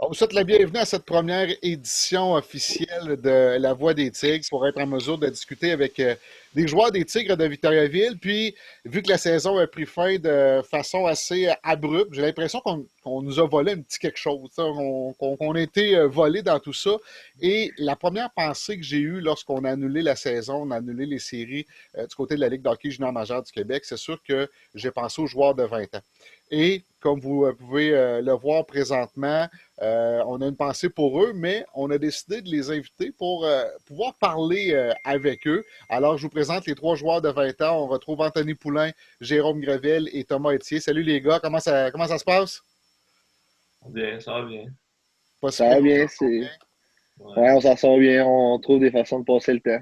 On vous souhaite la bienvenue à cette première édition officielle de La Voix des Tigres pour être en mesure de discuter avec des joueurs des Tigres de Victoriaville. Puis, vu que la saison a pris fin de façon assez abrupte, j'ai l'impression qu'on qu'on nous a volé un petit quelque chose, qu'on a été volé dans tout ça. Et la première pensée que j'ai eue lorsqu'on a annulé la saison, on a annulé les séries du côté de la Ligue d'hockey junior majeure du Québec, c'est sûr que j'ai pensé aux joueurs de 20 ans. Et comme vous pouvez le voir présentement, on a une pensée pour eux, mais on a décidé de les inviter pour pouvoir parler avec eux. Alors, je vous présente les trois joueurs de 20 ans. On retrouve Anthony Poulain, Jérôme Grevel et Thomas Etier. Salut les gars, comment ça se passe? Bien, ça va bien. Pas si Ça pire, va on bien, s'en sort c'est. bien. Ouais, Ouais. on s'en sort bien, on trouve des façons de passer le temps.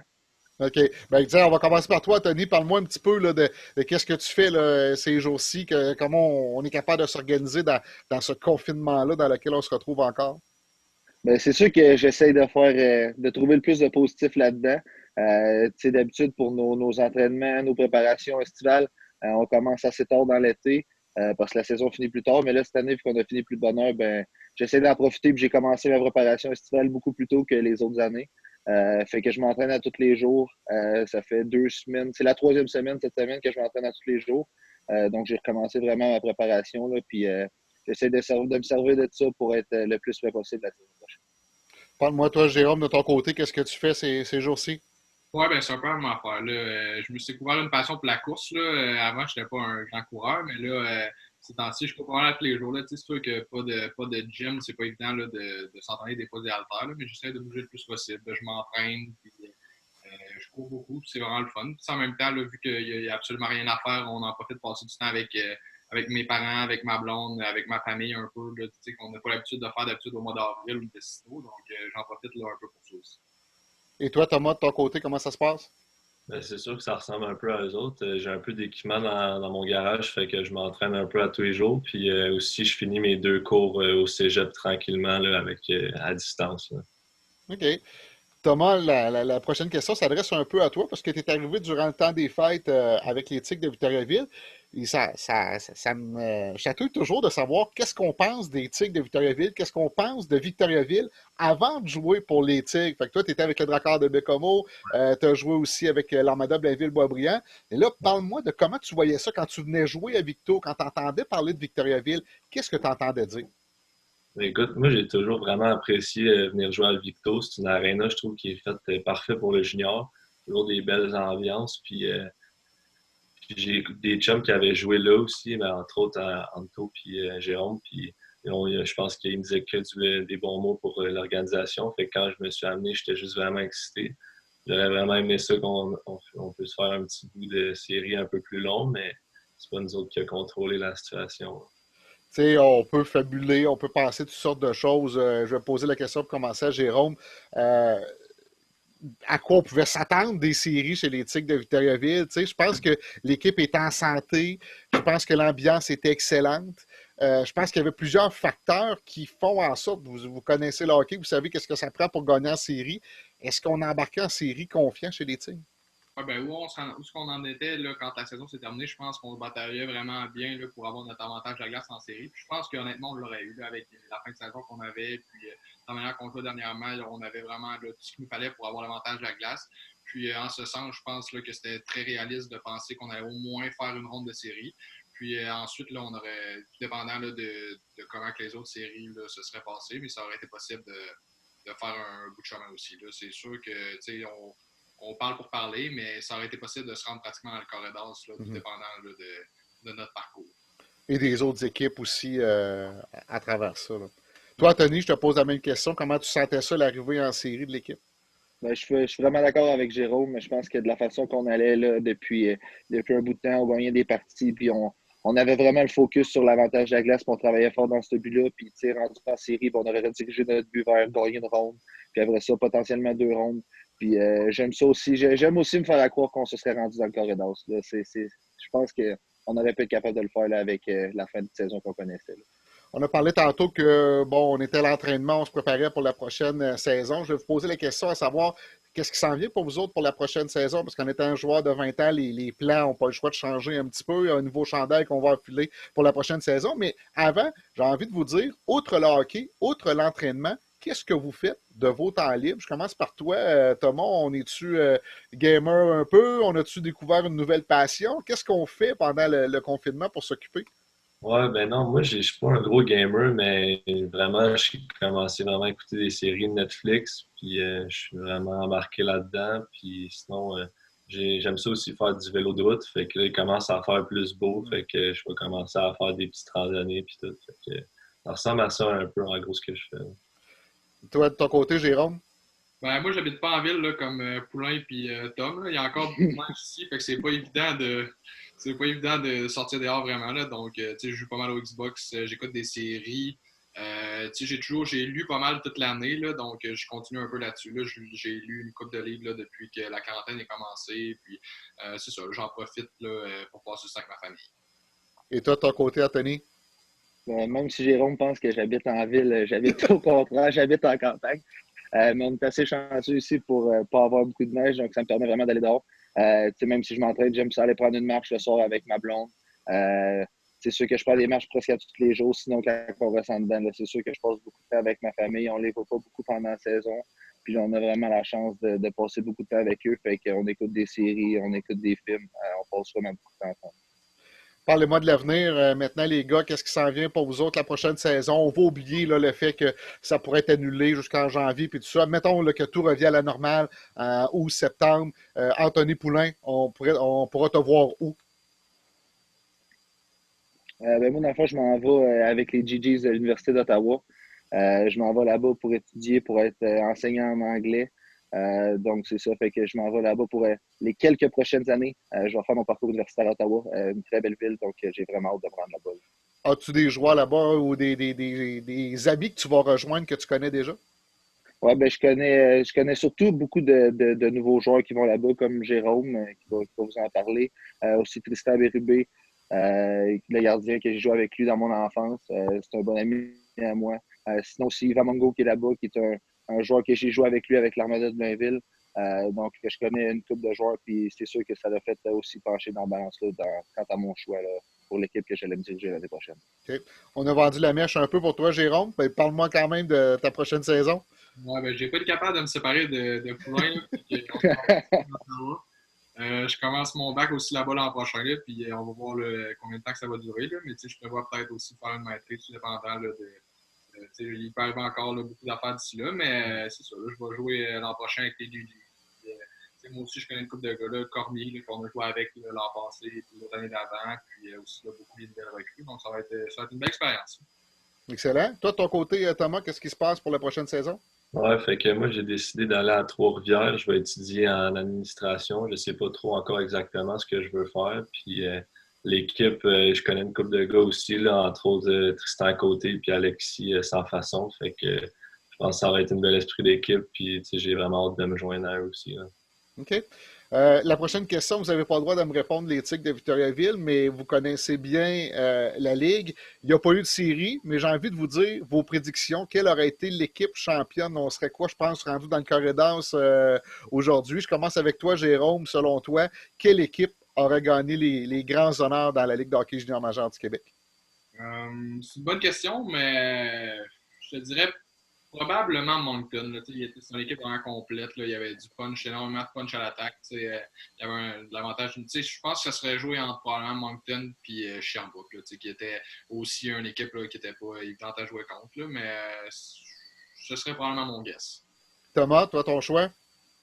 OK. Ben, tiens, on va commencer par toi, Tony. Parle-moi un petit peu là, de qu'est-ce que tu fais là, ces jours-ci, comment on est capable de s'organiser dans ce confinement-là dans lequel on se retrouve encore. Ben, c'est sûr que j'essaie de faire, de trouver le plus de positif là-dedans. Tu sais, d'habitude, pour nos entraînements, nos préparations estivales, on commence assez tard dans l'été, parce que la saison finit plus tard. Mais là, cette année, vu qu'on a fini plus de bonne heure, ben, j'essaie d'en profiter. Puis j'ai commencé ma préparation estivale beaucoup plus tôt que les autres années. Fait que je m'entraîne à tous les jours. Ça fait 2 semaines. C'est la troisième semaine cette semaine que je m'entraîne à tous les jours. Donc, j'ai recommencé vraiment ma préparation, là, puis j'essaie de me servir de ça pour être le plus prêt possible la saison prochaine. Parle-moi, toi, Jérôme, de ton côté, qu'est-ce que tu fais ces jours-ci? Ouais, ben c'est un peu la même affaire. Là. Je me suis découvert une passion pour la course. Là. Avant, je n'étais pas un grand coureur, mais là, ces temps-ci, je cours pas mal tous les jours. Là. Tu sais, c'est sûr que pas de gym, c'est pas évident là, de s'entraîner des fois des haltères, là, mais j'essaie de bouger le plus possible. Je m'entraîne, puis je cours beaucoup, puis c'est vraiment le fun. Puis en même temps, là, vu qu'il n'y a absolument rien à faire, on en profite de passer du temps avec mes parents, avec ma blonde, avec ma famille un peu, là, tu sais, qu'on n'a pas l'habitude de faire d'habitude au mois d'avril ou de sitôt. Donc, j'en profite là, un peu pour ça aussi. Et toi, Thomas, de ton côté, comment ça se passe? Ben, c'est sûr que ça ressemble un peu à eux autres. J'ai un peu d'équipement dans mon garage, fait que je m'entraîne un peu à tous les jours. Puis aussi, je finis mes 2 cours au cégep tranquillement là, à distance, là. OK. Thomas, la prochaine question s'adresse un peu à toi parce que tu es arrivé durant le temps des fêtes avec les Tigres de Victoriaville. Et ça me chatouille toujours de savoir qu'est-ce qu'on pense des Tigres de Victoriaville, qu'est-ce qu'on pense de Victoriaville avant de jouer pour les Tigres. Fait que toi, tu étais avec le Drakkar de Bécomo, tu as joué aussi avec l'Armada Blainville-Boisbriand. Et là, parle-moi de comment tu voyais ça quand tu venais jouer à Victo, quand tu entendais parler de Victoriaville. Qu'est-ce que tu entendais dire? Mais écoute, moi, j'ai toujours vraiment apprécié venir jouer à Victo. C'est une aréna, je trouve, qui est faite parfait pour le junior. Toujours des belles ambiances. Puis j'ai des chums qui avaient joué là aussi, mais entre autres Anto puis Jérôme. Puis je pense qu'ils me disaient que des bons mots pour l'organisation. Fait que quand je me suis amené, j'étais juste vraiment excité. J'aurais vraiment aimé ça qu'on puisse faire un petit bout de série un peu plus long, mais c'est pas nous autres qui a contrôlé la situation. Tu sais, on peut fabuler, on peut penser toutes sortes de choses. Je vais poser la question pour commencer à Jérôme. Euh, à quoi on pouvait s'attendre des séries chez les Tigres de Victoriaville. Tu sais, je pense que l'équipe était en santé. Je pense que l'ambiance était excellente. Je pense qu'il y avait plusieurs facteurs qui font en sorte, vous connaissez le hockey, vous savez qu'est-ce que ça prend pour gagner en série. Est-ce qu'on a embarqué en série confiant chez les Tigres? Ouais, ben, où est-ce qu'on en était là, quand la saison s'est terminée? Je pense qu'on se bataillait vraiment bien là, pour avoir notre avantage de la glace en série. Puis je pense qu'honnêtement, on l'aurait eu là, avec la fin de saison qu'on avait. Puis la manière qu'on jouait dernièrement, là, on avait vraiment là, tout ce qu'il nous fallait pour avoir l'avantage de la glace. Puis en ce sens, je pense là, que c'était très réaliste de penser qu'on allait au moins faire une ronde de série. Puis ensuite, là, on aurait, tout dépendant là, de comment que les autres séries là, se seraient passées, mais ça aurait été possible de faire un bout de chemin aussi. Là. C'est sûr que, tu sais, on parle pour parler, mais ça aurait été possible de se rendre pratiquement dans le corridor, là, tout Mhm. dépendant là, de notre parcours. Et des autres équipes aussi à travers ça. Là. Toi, Tony, je te pose la même question. Comment tu sentais ça, l'arrivée en série de l'équipe? Ben, je suis vraiment d'accord avec Jérôme, mais je pense que de la façon qu'on allait là, depuis un bout de temps, on gagnait des parties, puis on avait vraiment le focus sur l'avantage de la glace, puis on travaillait fort dans ce but-là, puis tu sais, rendu en série, puis on aurait redirigé notre but vers gagner une ronde, puis après ça, potentiellement 2 rondes. Puis j'aime ça aussi. J'aime aussi me faire à croire qu'on se serait rendu dans le corridor. Là. Je pense qu'on aurait pu être capable de le faire là, avec la fin de saison qu'on connaissait. Là. On a parlé tantôt que, bon, on était à l'entraînement, on se préparait pour la prochaine saison. Je vais vous poser la question à savoir qu'est-ce qui s'en vient pour vous autres pour la prochaine saison, parce qu'en étant un joueur de 20 ans, les plans n'ont pas le choix de changer un petit peu. Il y a un nouveau chandail qu'on va enfiler pour la prochaine saison. Mais avant, j'ai envie de vous dire, outre le hockey, outre l'entraînement, qu'est-ce que vous faites de vos temps libres? Je commence par toi, Thomas. On est-tu gamer un peu? On a-tu découvert une nouvelle passion? Qu'est-ce qu'on fait pendant le confinement pour s'occuper? Ouais, ben non, moi, je suis pas un gros gamer, mais vraiment, j'ai commencé vraiment à écouter des séries de Netflix, puis je suis vraiment embarqué là-dedans. Puis sinon, j'aime ça aussi faire du vélo de route, fait que là, il commence à faire plus beau, fait que je vais commencer à faire des petites randonnées, puis tout. Fait que ça ressemble à ça un peu, en gros, ce que je fais. Toi, de ton côté, Jérôme? Ben, moi, j'habite pas en ville là, comme Poulain et Tom. Là. Il y a encore beaucoup de neige ici, fait que c'est pas évident de sortir dehors vraiment là. Donc, tu sais, je joue pas mal au Xbox, j'écoute des séries. Tu sais, j'ai lu pas mal toute l'année là, donc je continue un peu là-dessus. Là. J'ai lu une couple de livres là, depuis que la quarantaine est commencée. Puis, c'est ça, j'en profite là, pour passer ça avec ma famille. Et toi, de ton côté, Anthony? Même si Jérôme pense que j'habite en ville, j'habite au contraire, j'habite en campagne. Mais on est assez chanceux ici pour pas avoir beaucoup de neige, donc ça me permet vraiment d'aller dehors. Même si je m'entraîne, j'aime ça aller prendre une marche le soir avec ma blonde. Euh, c'est sûr que je prends des marches presque à tous les jours, sinon quand on reste en dedans, là, c'est sûr que je passe beaucoup de temps avec ma famille. On les voit pas beaucoup pendant la saison. Puis on a vraiment la chance de passer beaucoup de temps avec eux. Fait qu'on écoute des séries, on écoute des films. On passe vraiment beaucoup de temps ensemble. Parlez-moi de l'avenir. Maintenant, les gars, qu'est-ce qui s'en vient pour vous autres la prochaine saison? On va oublier là, le fait que ça pourrait être annulé jusqu'en janvier puis tout ça. Mettons là, que tout revient à la normale en août, septembre. Anthony Poulain, on pourra te voir où? Moi, dans le fond, je m'en vais avec les GGs de l'Université d'Ottawa. Je m'en vais là-bas pour étudier, pour être enseignant en anglais. Donc, c'est ça. Fait que je m'en vais là-bas pour les quelques prochaines années. Je vais faire mon parcours universitaire à Ottawa, une très belle ville. Donc, j'ai vraiment hâte de me rendre là-bas. As-tu des joueurs là-bas ou des amis que tu vas rejoindre que tu connais déjà? Ouais, ben, je connais surtout beaucoup de nouveaux joueurs qui vont là-bas, comme Jérôme, qui va vous en parler. Aussi Tristan Bérubé, le gardien que j'ai joué avec lui dans mon enfance. C'est un bon ami à moi. Sinon aussi Yvan Mongo qui est là-bas, qui est un joueur que j'ai joué avec lui avec l'Armada de Blainville. Donc, je connais une couple de joueurs, puis c'est sûr que ça l'a fait aussi pencher dans la balance là, quant à mon choix là, pour l'équipe que j'allais me diriger l'année prochaine. OK. On a vendu la mèche un peu pour toi, Jérôme. Ben, parle-moi quand même de ta prochaine saison. Ouais, ben, j'ai pas été capable de me séparer de Poulain. Là, puis, on se parle aussi dans Ottawa. Je commence mon bac aussi là-bas l'an prochain, là, puis on va voir là, combien de temps que ça va durer. Là, mais je prévois peut-être aussi faire une maîtrise, tout dépendant là, il peut arriver encore là, beaucoup d'affaires d'ici là, mais c'est ça. Là, je vais jouer l'an prochain avec les DG. Moi aussi, je connais une couple de gars, là, Cormier, là, qu'on a joué avec l'an passé, puis l'autre année d'avant, puis aussi là, beaucoup de nouvelles recrues. Donc, ça va être une belle expérience. Excellent. Toi, de ton côté, Thomas, qu'est-ce qui se passe pour la prochaine saison? Ouais, fait que moi, j'ai décidé d'aller à Trois-Rivières. Je vais étudier en administration. Je sais pas trop encore exactement ce que je veux faire. Puis l'équipe, je connais une couple de gars aussi, là, entre autres Tristan Côté puis Alexis Sans Façon. Fait que je pense que ça va être une belle esprit d'équipe. Puis tu sais, j'ai vraiment hâte de me joindre à eux aussi, là. OK. La prochaine question, vous n'avez pas le droit de me répondre les Tigres de Victoriaville, mais vous connaissez bien la Ligue. Il n'y a pas eu de série, mais j'ai envie de vous dire vos prédictions. Quelle aurait été l'équipe championne? On serait quoi, je pense, rendu dans le corridor aujourd'hui? Je commence avec toi, Jérôme. Selon toi, quelle équipe aurait gagné les grands honneurs dans la Ligue de hockey junior majeur du Québec? C'est une bonne question, mais je te dirais probablement Moncton. Là, c'est une équipe vraiment complète. Là. Il y avait du punch, énormément de punch à l'attaque. Il y avait de l'avantage. Je pense que ça serait joué entre probablement Moncton et Sherbrooke, là, qui était aussi une équipe là, qui n'était pas évidente à jouer contre. Là, mais ce serait probablement mon guess. Thomas, toi, ton choix?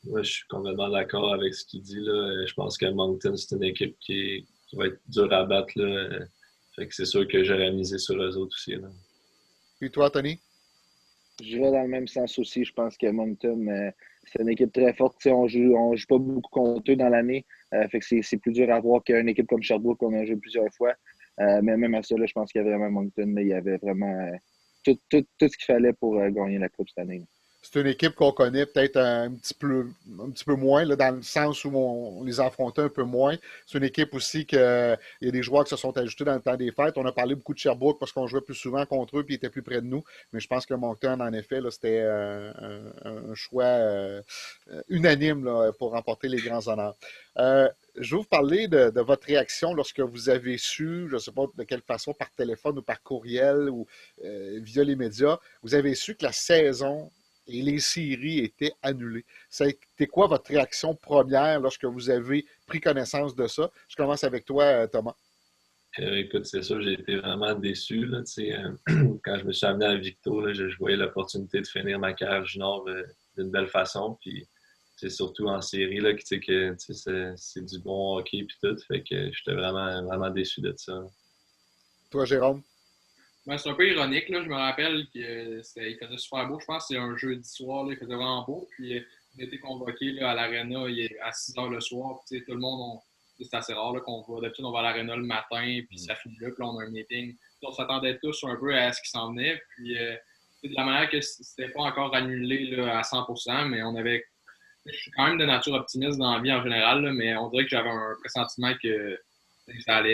Moi, je suis complètement d'accord avec ce qu'il dit, là. Je pense que Moncton, c'est une équipe qui va être dure à battre, là. Fait que c'est sûr que j'aurais misé sur eux autres aussi, là. Puis toi, Tony? Je vais dans le même sens aussi. Je pense que Moncton, c'est une équipe très forte. On joue pas beaucoup contre eux dans l'année. Fait que c'est plus dur à voir qu'une équipe comme Sherbrooke qu'on a joué plusieurs fois. Mais même à ça, là, je pense qu'il y a vraiment Moncton. Là, il y avait vraiment tout ce qu'il fallait pour gagner la Coupe cette année. C'est une équipe qu'on connaît peut-être un petit peu moins, là, dans le sens où on les affrontait un peu moins. C'est une équipe aussi que il y a des joueurs qui se sont ajoutés dans le temps des fêtes. On a parlé beaucoup de Sherbrooke parce qu'on jouait plus souvent contre eux et ils étaient plus près de nous. Mais je pense que Moncton, en effet, là, c'était un choix unanime là, pour remporter les grands honneurs. Je vais vous parler de votre réaction lorsque vous avez su, je ne sais pas de quelle façon, par téléphone ou par courriel ou via les médias, vous avez su que la saison et les séries étaient annulées. C'était quoi votre réaction première lorsque vous avez pris connaissance de ça? Je commence avec toi, Thomas. Écoute, c'est sûr, j'ai été vraiment déçu. Là, quand je me suis amené à Victo, là, je voyais l'opportunité de finir ma carrière junior d'une belle façon. Puis, c'est surtout en série là, c'est du bon hockey et tout. Fait que j'étais vraiment, vraiment déçu de ça. Toi, Jérôme? Ben, c'est un peu ironique, là. Je me rappelle qu'il faisait super beau. Je pense que c'est un jeudi soir, là, il faisait vraiment beau. Puis on a été convoqué là, à l'aréna à 6 h le soir. Puis, tout le monde, c'est assez rare là, qu'on va. D'habitude, on va à l'aréna le matin, puis ça finit là, puis là, on a un meeting. Puis, on s'attendait tous un peu à ce qui s'en venait. Puis de la manière que c'était pas encore annulé là, à 100%, mais on avait. Je suis quand même de nature optimiste dans la vie en général, là, mais on dirait que j'avais un pressentiment que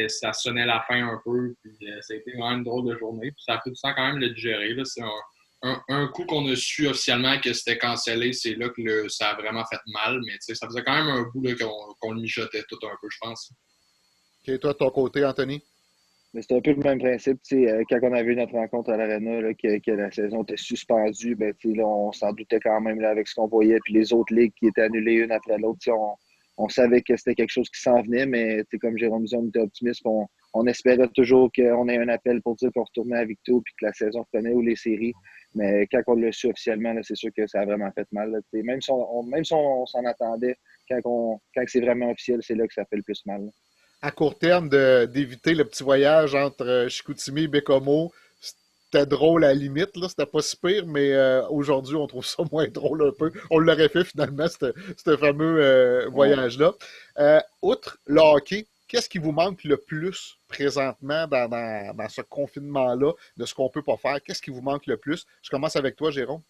ça sonnait la fin un peu, puis ça a été vraiment une drôle de journée. Puis ça a pris du temps quand même de le digérer. Là. C'est un coup qu'on a su officiellement que c'était cancellé, c'est là que ça a vraiment fait mal, mais ça faisait quand même un bout là, qu'on le mijotait tout un peu, je pense. OK, toi, de ton côté, Anthony? Mais c'est un peu le même principe, quand on avait eu notre rencontre à l'Arena, là, que la saison était suspendue, ben, là, on s'en doutait quand même là, avec ce qu'on voyait, puis les autres ligues qui étaient annulées une après l'autre, on savait que c'était quelque chose qui s'en venait, mais comme Jérôme disait, on était optimiste, on espérait toujours qu'on ait un appel pour dire qu'on retournait à Victo puis que la saison revenait ou les séries. Mais quand on l'a su officiellement, là, c'est sûr que ça a vraiment fait mal. Là, même si on s'en attendait, quand c'est vraiment officiel, c'est là que ça fait le plus mal. Là. À court terme, d'éviter le petit voyage entre Chicoutimi et Bécomo, c'était drôle à la limite, là, c'était pas si pire, mais aujourd'hui, on trouve ça moins drôle un peu. On l'aurait fait finalement, ce fameux Ouais. voyage-là. Outre le hockey, qu'est-ce qui vous manque le plus présentement dans ce confinement-là, de ce qu'on peut pas faire? Qu'est-ce qui vous manque le plus? Je commence avec toi, Jérôme.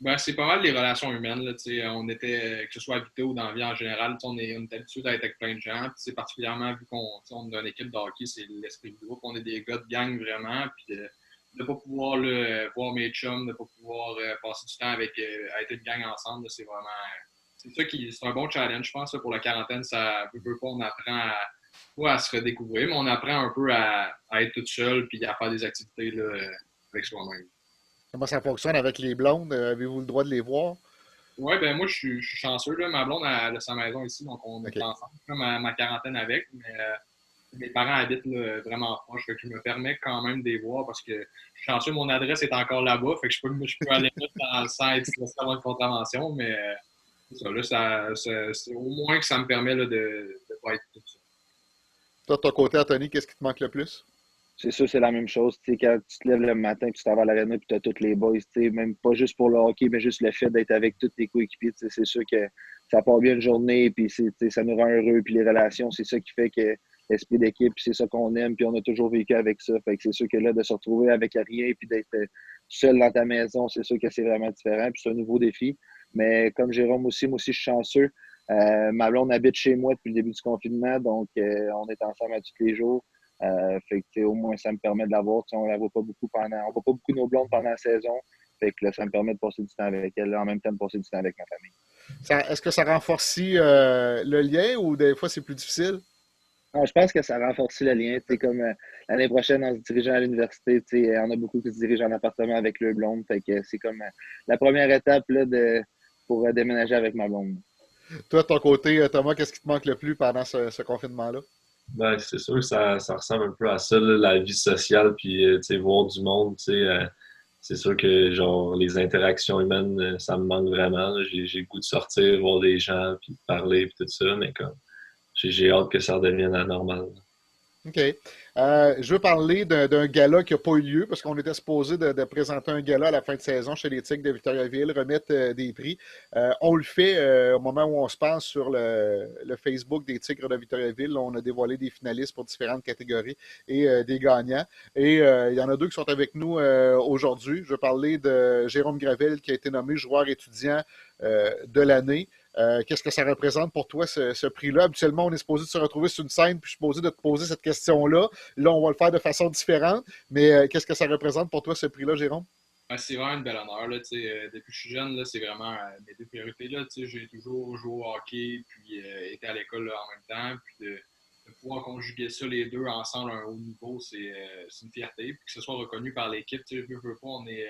Ben, c'est pas mal les relations humaines. Là, on était, que ce soit à Vito ou dans la vie en général, on est habitué d'être avec plein de gens. Puis, c'est particulièrement vu qu'on a une équipe de hockey, c'est l'esprit de groupe. On est des gars de gang vraiment. Puis de ne pas pouvoir voir mes chums, de ne pas pouvoir passer du temps à être une gang ensemble, là, c'est vraiment. C'est un bon challenge, je pense, là, pour la quarantaine. Ça veut pas, on apprend pas à se redécouvrir, mais on apprend un peu à être tout seul puis à faire des activités là, avec soi-même. Comment ça fonctionne avec les blondes? Avez-vous le droit de les voir? Oui, ben moi, je suis chanceux. Là. Ma blonde, elle a sa maison ici, donc on est OK. ensemble. Je fais ma quarantaine avec, mais mes parents habitent là, vraiment proche, fait que je me permets quand même de les voir parce que je suis chanceux, mon adresse est encore là-bas, fait que je peux aller là sans être stressé avant une contravention, mais c'est ça, là, c'est au moins que ça me permet là, de ne pas être tout seul. Toi, de ton côté, Anthony, qu'est-ce qui te manque le plus? C'est sûr, c'est la même chose. Quand tu te lèves le matin puis tu t'en vas à l'aréna puis tu as tous les boys, même pas juste pour le hockey, mais juste le fait d'être avec tous tes coéquipiers, c'est sûr que ça part bien une journée puis ça nous rend heureux. Puis les relations, c'est ça qui fait que l'esprit d'équipe, c'est ça qu'on aime puis on a toujours vécu avec ça. Fait que c'est sûr que là, de se retrouver avec rien puis d'être seul dans ta maison, c'est sûr que c'est vraiment différent puis c'est un nouveau défi. Mais comme Jérôme aussi, moi aussi, je suis chanceux. Ma blonde habite chez moi depuis le début du confinement, donc on est ensemble à tous les jours. Fait que, au moins, ça me permet de l'avoir. On la voit pas beaucoup on voit pas beaucoup nos blondes pendant la saison. Fait que là, ça me permet de passer du temps avec elle, là, en même temps de passer du temps avec ma famille. Est-ce que ça renforce le lien ou des fois c'est plus difficile? Non, je pense que ça renforce le lien. Comme l'année prochaine, en se dirigeant à l'université, on a beaucoup qui se dirigent en appartement avec leur blonde. Fait que c'est comme la première étape là, pour déménager avec ma blonde. Toi, de ton côté, Thomas, qu'est-ce qui te manque le plus pendant ce confinement-là? Ben, c'est sûr que ça ressemble un peu à ça, là, la vie sociale, puis tu sais, voir du monde, tu sais, c'est sûr que genre les interactions humaines, ça me manque vraiment. Là. J'ai le goût de sortir, voir des gens, puis de parler, puis tout ça, mais comme j'ai hâte que ça redevienne la normale. OK. Je veux parler d'un gala qui n'a pas eu lieu parce qu'on était supposé de présenter un gala à la fin de saison chez les Tigres de Victoriaville, remettre des prix. On le fait au moment où on se passe sur le Facebook des Tigres de Victoriaville. On a dévoilé des finalistes pour différentes catégories et des gagnants. Et il y en a deux qui sont avec nous aujourd'hui. Je veux parler de Jérôme Gravel qui a été nommé joueur étudiant de l'année. Qu'est-ce que ça représente pour toi, ce prix-là? Habituellement, on est supposé de se retrouver sur une scène, puis je suis supposé de te poser cette question-là. Là, on va le faire de façon différente. Mais qu'est-ce que ça représente pour toi, ce prix-là, Jérôme? Ben, c'est vraiment une belle honneur. Là, depuis que je suis jeune, là, c'est vraiment mes deux priorités. Là, j'ai toujours joué au hockey puis été à l'école là, en même temps. Puis de pouvoir conjuguer ça les deux ensemble à un haut niveau, c'est une fierté. Puis que ce soit reconnu par l'équipe, veux pas, on est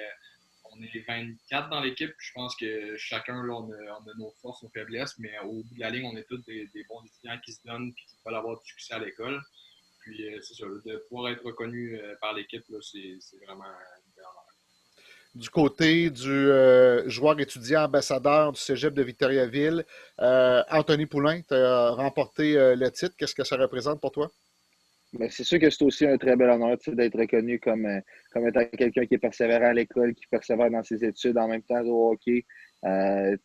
24 dans l'équipe. Je pense que chacun, là, on a nos forces, nos faiblesses, mais au bout de la ligne, on est tous des bons étudiants qui se donnent et qui veulent avoir du succès à l'école. Puis, c'est ça, de pouvoir être reconnu par l'équipe, c'est vraiment une belle honneur. Du côté du joueur étudiant ambassadeur du Cégep de Victoriaville, Anthony Poulain, tu as remporté le titre. Qu'est-ce que ça représente pour toi? Mais c'est sûr que c'est aussi un très bel honneur d'être reconnu comme étant quelqu'un qui est persévérant à l'école, qui persévère dans ses études en même temps au hockey.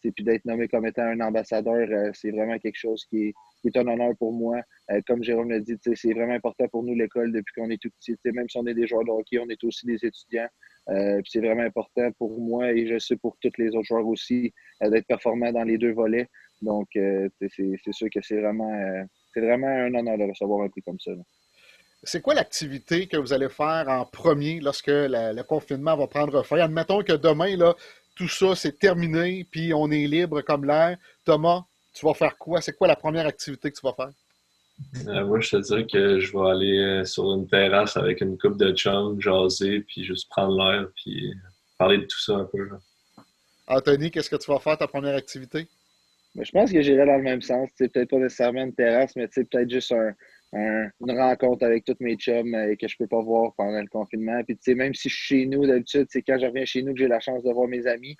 Puis d'être nommé comme étant un ambassadeur, c'est vraiment quelque chose qui est un honneur pour moi. Comme Jérôme l'a dit, c'est vraiment important pour nous, l'école, depuis qu'on est tout petit. Même si on est des joueurs de hockey, on est aussi des étudiants. Puis c'est vraiment important pour moi et je sais pour tous les autres joueurs aussi d'être performants dans les deux volets. Donc, c'est sûr que c'est vraiment un honneur de recevoir un prix comme ça. Là. C'est quoi l'activité que vous allez faire en premier lorsque le confinement va prendre fin? Admettons que demain, là, tout ça, c'est terminé, puis on est libre comme l'air. Thomas, tu vas faire quoi? C'est quoi la première activité que tu vas faire? Moi, je te dirais que je vais aller sur une terrasse avec une coupe de chum, jaser, puis juste prendre l'air, puis parler de tout ça un peu. Là. Anthony, qu'est-ce que tu vas faire ta première activité? Mais je pense que j'irais dans le même sens. Peut-être pas nécessairement une terrasse, mais peut-être juste une rencontre avec tous mes chums que je peux pas voir pendant le confinement. Puis même si je suis chez nous, d'habitude, c'est quand je reviens chez nous que j'ai la chance de voir mes amis.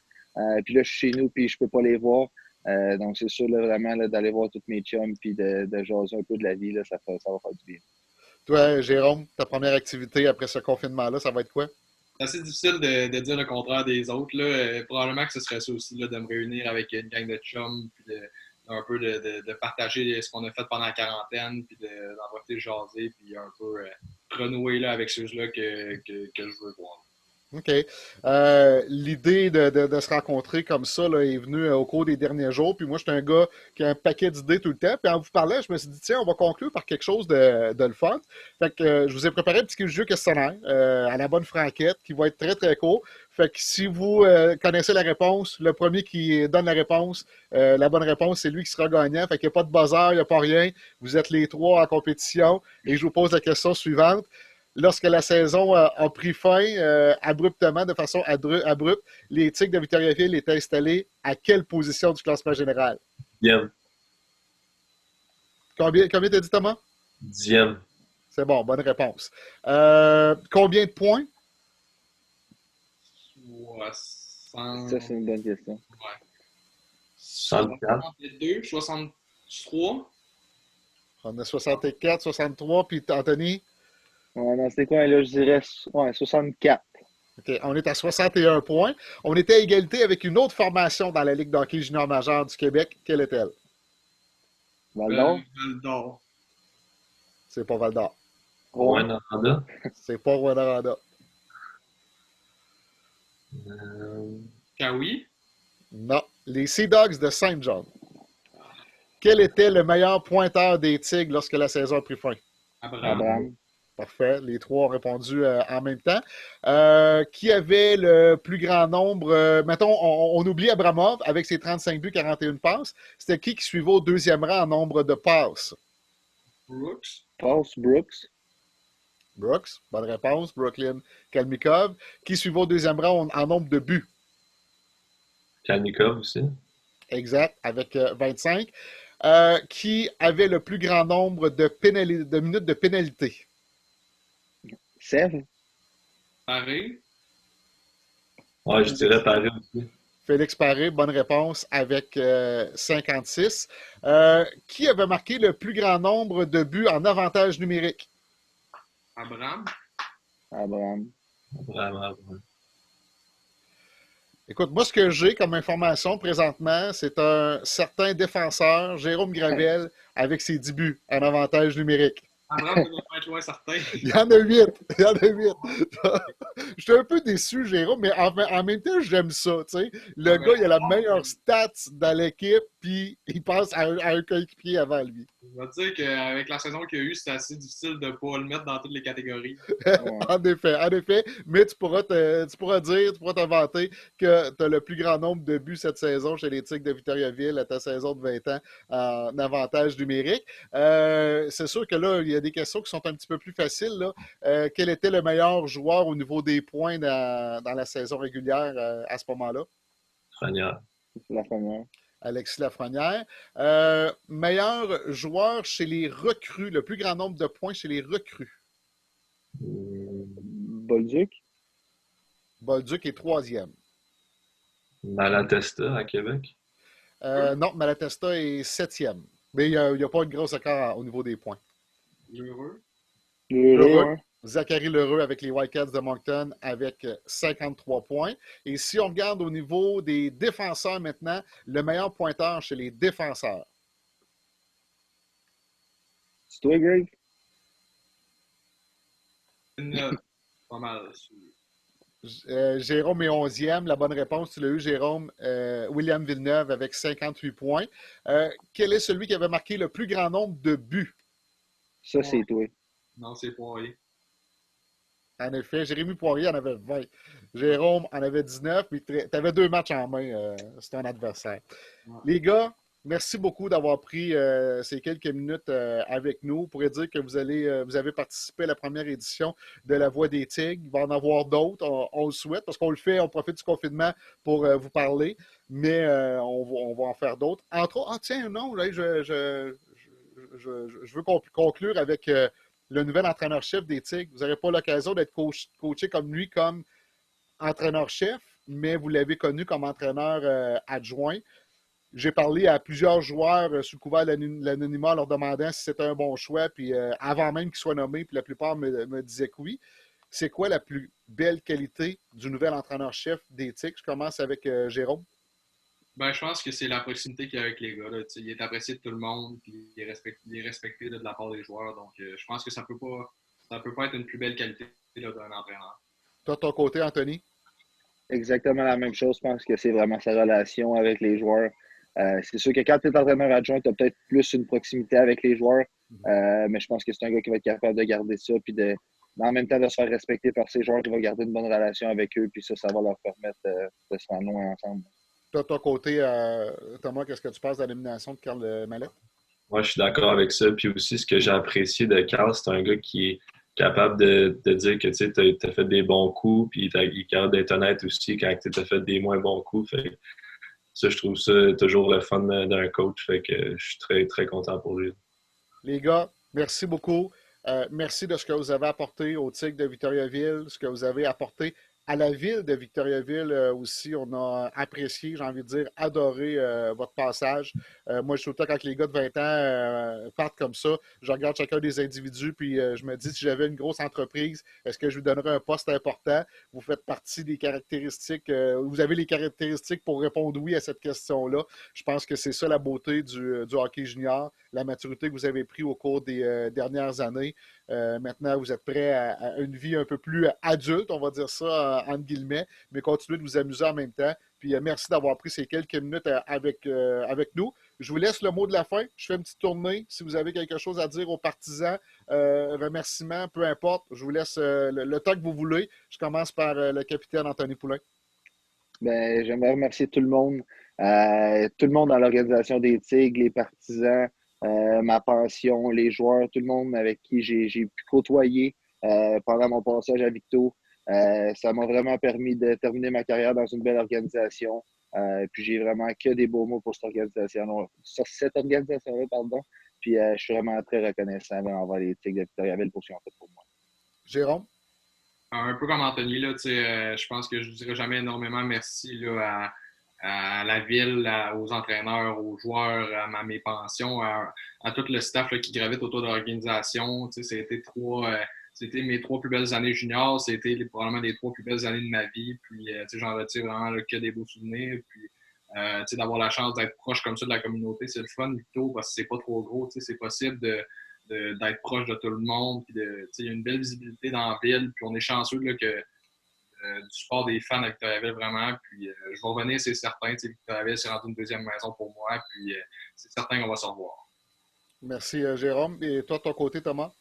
Puis là, je suis chez nous, puis je peux pas les voir. Donc, c'est sûr, là, vraiment, là, d'aller voir tous mes chums, puis de jaser un peu de la vie, là, ça va faire du bien. Toi, Jérôme, ta première activité après ce confinement-là, ça va être quoi? C'est assez difficile de dire le contraire des autres. Là. Probablement que ce serait ça aussi, là, de me réunir avec une gang de chums, puis un peu de partager ce qu'on a fait pendant la quarantaine, puis d'en profiter de jaser, puis un peu renouer là, avec ceux-là que je veux voir. OK. L'idée de se rencontrer comme ça là, est venue au cours des derniers jours. Puis moi, je suis un gars qui a un paquet d'idées tout le temps. Puis en vous parlant, je me suis dit, tiens, on va conclure par quelque chose de le fun. Fait que je vous ai préparé un petit jeu questionnaire à la bonne franquette qui va être très, très court. Fait que si vous connaissez la réponse, le premier qui donne la bonne réponse, c'est lui qui sera gagnant. Fait qu'il n'y a pas de buzzer, il n'y a pas rien. Vous êtes les trois en compétition. Et je vous pose la question suivante. Lorsque la saison a pris fin abruptement, de façon abrupte, les Tigres de Victoriaville étaient installés à quelle position du classement général? Dixième. Combien t'as dit, Thomas? Dixième. C'est bon, bonne réponse. Combien de points? 60... Ça, c'est une bonne question. Ouais. 64. 62, 63. On a 64, 63, puis Anthony? Ouais, dans ces coins-là, je dirais 64. OK, on est à 61 points. On était à égalité avec une autre formation dans la Ligue d'hockey junior majeure du Québec. Quelle est-elle? Val-d'Or? Val d'Or. C'est pas Val d'Or. Rwanda. C'est pas Rwanda. Kawi. Non. Les Sea Dogs de Saint John. Quel était le meilleur pointeur des Tigres lorsque la saison a pris fin? Abraham. Parfait. Les trois ont répondu en même temps. Qui avait le plus grand nombre? Mettons, on oublie Abramov avec ses 35 buts, 41 passes. C'était qui suivait au deuxième rang en nombre de passes? Brooks. Paul's Brooks. Brooks, bonne réponse. Brooklyn Kalmikov. Qui suivait au deuxième rang en nombre de buts? Kalmikov aussi. Exact, avec 25. Qui avait le plus grand nombre de minutes de pénalité? Sèvres. Paris. Ouais, je dirais Paris aussi. Félix Paré, bonne réponse avec 56. Qui avait marqué le plus grand nombre de buts en avantage numérique? Abraham. Abraham. Vraiment. Écoute, moi, ce que j'ai comme information présentement, c'est un certain défenseur, Jérôme Gravel, avec ses 10 buts en avantage numérique. Abraham ne doit pas être loin, certain. Il y en a 8. Il y en a 8. Je suis un peu déçu, Jérôme, mais en même temps, j'aime ça. Tu sais. Le gars, il a la meilleure stats dans l'équipe, puis il passe à un coéquipier avant lui. Je vais te dire qu'avec la saison qu'il y a eu, c'est assez difficile de ne pas le mettre dans toutes les catégories. Ouais. En effet. Mais tu pourras te vanter que tu as le plus grand nombre de buts cette saison chez les Tigres de Victoriaville à ta saison de 20 ans en avantage numérique. C'est sûr que là, il y a des questions qui sont un petit peu plus faciles. Là. Quel était le meilleur joueur au niveau des points dans la saison régulière à ce moment-là? Franière. C'est la première. Alexis Lafrenière. Meilleur joueur chez les recrues, le plus grand nombre de points chez les recrues. Bolduc? Bolduc est troisième. Malatesta à Québec. Non, Malatesta est septième. Mais il n'y a pas une grosse écart au niveau des points. Heureux. L'heureux. Hein? Zachary L'Heureux avec les Wildcats de Moncton avec 53 points. Et si on regarde au niveau des défenseurs maintenant, le meilleur pointeur chez les défenseurs. C'est toi, Greg? Pas mal. Jérôme est 11e. La bonne réponse, tu l'as eu, Jérôme. William Villeneuve avec 58 points. Quel est celui qui avait marqué le plus grand nombre de buts? Ça, c'est toi. Non, c'est Poirier. En effet, Jérémy Poirier en avait 20. Jérôme en avait 19, mais tu avais 2 matchs en main. C'était un adversaire. Ouais. Les gars, merci beaucoup d'avoir pris ces quelques minutes avec nous. On pourrait dire que vous avez participé à la première édition de La Voix des Tigres. Il va en avoir d'autres, on le souhaite, parce qu'on le fait, on profite du confinement pour vous parler, mais on va en faire d'autres. Entre autres, tiens, non, là, je veux conclure avec le nouvel entraîneur-chef des Tigres. Vous n'aurez pas l'occasion d'être coaché comme lui, comme entraîneur-chef, mais vous l'avez connu comme entraîneur adjoint. J'ai parlé à plusieurs joueurs sous couvert de l'anonymat leur demandant si c'était un bon choix, puis avant même qu'ils soient nommés, puis la plupart me disaient que oui. C'est quoi la plus belle qualité du nouvel entraîneur-chef des Tigres? Je commence avec Jérôme. Ben, je pense que c'est la proximité qu'il y a avec les gars. Là. Il est apprécié de tout le monde, puis il est respecté là, de la part des joueurs. Donc, je pense que ça peut pas être une plus belle qualité là, d'un entraîneur. Toi, de ton côté, Anthony? Exactement la même chose. Je pense que c'est vraiment sa relation avec les joueurs. C'est sûr que quand tu es entraîneur adjoint, tu as peut-être plus une proximité avec les joueurs, mais je pense que c'est un gars qui va être capable de garder ça, puis en même temps de se faire respecter par ses joueurs, qui va garder une bonne relation avec eux, puis ça va leur permettre de se rendre loin ensemble. Toi, de ton côté, Thomas, qu'est-ce que tu penses de l'élimination de Karl Mallette? Moi, je suis d'accord avec ça. Puis aussi, ce que j'ai apprécié de Carl, c'est un gars qui est capable de dire que tu as fait des bons coups, puis il est capable d'être honnête aussi quand tu as fait des moins bons coups. Fait que ça, je trouve ça toujours le fun d'un coach. Fait que je suis très, très content pour lui. Les gars, merci beaucoup. Merci de ce que vous avez apporté au Tigre de Victoriaville, ce que vous avez apporté à la ville de Victoriaville aussi. On a apprécié, j'ai envie de dire, adoré votre passage. Moi, je suis tout le temps, quand les gars de 20 ans partent comme ça, je regarde chacun des individus, puis je me dis, si j'avais une grosse entreprise, est-ce que je lui donnerais un poste important? Vous faites partie des caractéristiques, vous avez les caractéristiques pour répondre oui à cette question-là. Je pense que c'est ça la beauté du hockey junior, la maturité que vous avez pris au cours des dernières années. Maintenant, vous êtes prêts à une vie un peu plus adulte, on va dire ça entre guillemets, mais continuez de vous amuser en même temps. Puis merci d'avoir pris ces quelques minutes avec nous. Je vous laisse le mot de la fin. Je fais une petite tournée. Si vous avez quelque chose à dire aux partisans, remerciements, peu importe, je vous laisse le temps que vous voulez. Je commence par le capitaine Anthony Poulain. Ben, j'aimerais remercier tout le monde dans l'organisation des Tigres, les partisans, ma pension, les joueurs, tout le monde avec qui j'ai pu côtoyer pendant mon passage à Victo. Ça m'a vraiment permis de terminer ma carrière dans une belle organisation. Puis j'ai vraiment que des beaux mots pour cette organisation-là, pardon. Puis je suis vraiment très reconnaissant envers les Tigres de Victoriaville pour ce qu'ils ont fait pour moi. Jérôme? Un peu comme Anthony, là, je pense que je ne dirais jamais énormément merci là, à la ville, aux entraîneurs, aux joueurs, à mes pensions, à tout le staff là, qui gravite autour de l'organisation. C'était mes 3 plus belles années juniors, c'était probablement les 3 plus belles années de ma vie. Puis j'en retire vraiment là, que des beaux souvenirs. Puis d'avoir la chance d'être proche comme ça de la communauté, c'est le fun, Victo, parce que c'est pas trop gros. C'est possible d'être proche de tout le monde. Puis il y a une belle visibilité dans la ville. Puis on est chanceux là, du support des fans à Victoriaville, vraiment. Puis je vais revenir, c'est certain. Victoriaville, c'est rendu une deuxième maison pour moi. Puis c'est certain qu'on va se revoir. Merci, Jérôme. Et toi, de ton côté, Thomas?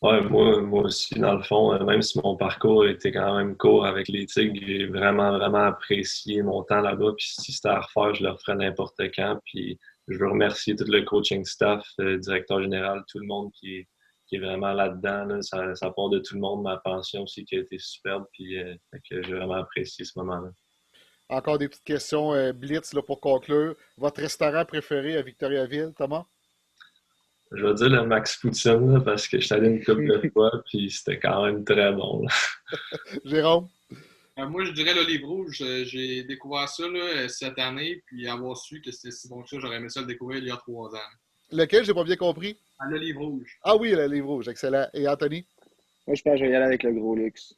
Ouais, moi aussi, dans le fond, même si mon parcours était quand même court avec les Tigres, j'ai vraiment, vraiment apprécié mon temps là-bas. Puis si c'était à refaire, je le referais n'importe quand. Puis je veux remercier tout le coaching staff, directeur général, tout le monde qui est vraiment là-dedans. Là. Ça part de tout le monde, ma pension aussi qui a été superbe. Puis fait que j'ai vraiment apprécié ce moment-là. Encore des petites questions blitz là, pour conclure. Votre restaurant préféré à Victoriaville, Thomas? Je vais dire le Max Poutine là, parce que je suis allé une couple de fois, puis c'était quand même très bon, là. Jérôme? Moi, je dirais l'Olive Rouge. J'ai découvert ça là, cette année, puis avoir su que c'était si bon que ça, j'aurais aimé ça le découvrir il y a 3 ans. Lequel, j'ai pas bien compris? L'Olive Rouge. Ah oui, le livre rouge, excellent. Et Anthony? Moi, je pense que je vais y aller avec le Gros Luxe.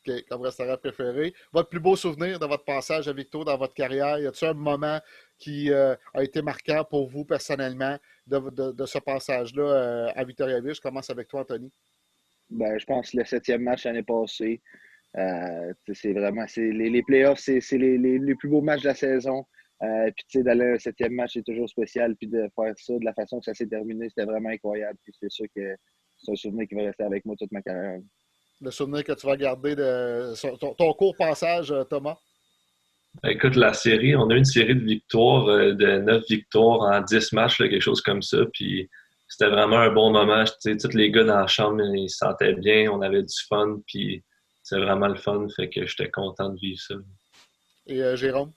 OK, comme restaurant préféré. Votre plus beau souvenir de votre passage à Victo dans votre carrière, y a-t-il un moment qui a été marquant pour vous personnellement de ce passage-là à Victoriaville? Je commence avec toi, Anthony. Ben, je pense que le 7e match l'année passée, c'est vraiment les playoffs, c'est les plus beaux matchs de la saison. Puis, tu sais, d'aller au 7e match, c'est toujours spécial. Puis, de faire ça de la façon que ça s'est terminé, c'était vraiment incroyable. Puis, c'est sûr que c'est un souvenir qui va rester avec moi toute ma carrière. Le souvenir que tu vas garder de ton court passage, Thomas? Écoute, la série, on a eu une série de victoires, de 9 victoires en 10 matchs, là, quelque chose comme ça. Puis c'était vraiment un bon moment. Tu sais, tous les gars dans la chambre, ils se sentaient bien, on avait du fun, puis c'est vraiment le fun. Fait que j'étais content de vivre ça. Et Jérôme?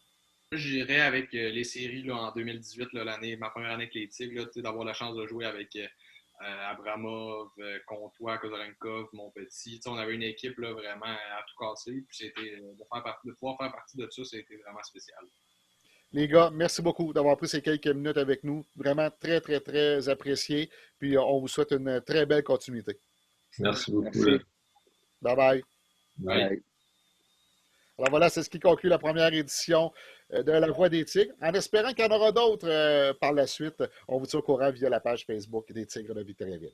Moi, j'irais avec les séries là, en 2018, là, ma première année avec les Tigres, là, tu sais, d'avoir la chance de jouer avec Abramov, Comtois, Kozarenkov, Montpetit. Tu sais, on avait une équipe là, vraiment à tout casser. Puis c'était de pouvoir faire partie de ça, c'était vraiment spécial. Les gars, merci beaucoup d'avoir pris ces quelques minutes avec nous. Vraiment très, très, très apprécié. Puis on vous souhaite une très belle continuité. Merci beaucoup. Merci. Bye bye. Bye. Ouais. Alors voilà, c'est ce qui conclut la première édition de La Voix des Tigres. En espérant qu'il y en aura d'autres par la suite, on vous tient au courant via la page Facebook des Tigres de Victoriaville.